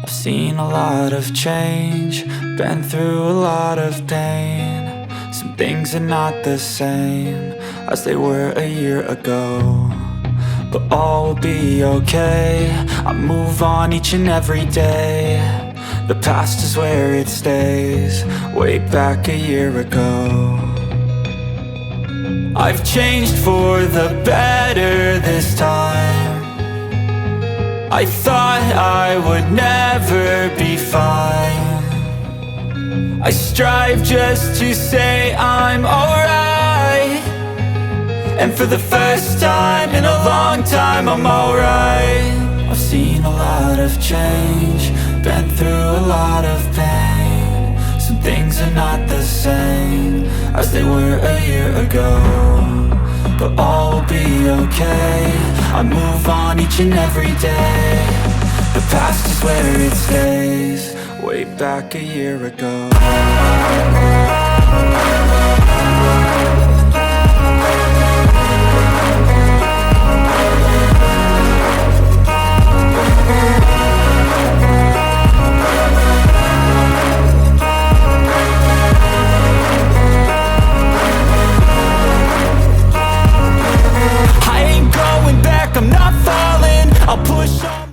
I've seen a lot of change, been through a lot of pain. Some things are not the same as they were a year ago, but all will be okay. I move on each and every day. The past is where it stays, way back a year ago. I've changed for the better this time. I thought I would never be fine. I strive just to say I'm alright, and for the first time in a long time I'm alright. I've seen a lot of change, been through a lot of pain. Some things are not the same as they were a year ago, but all will be okay. I move on each and every day. The past is where it stays, way back a year ago.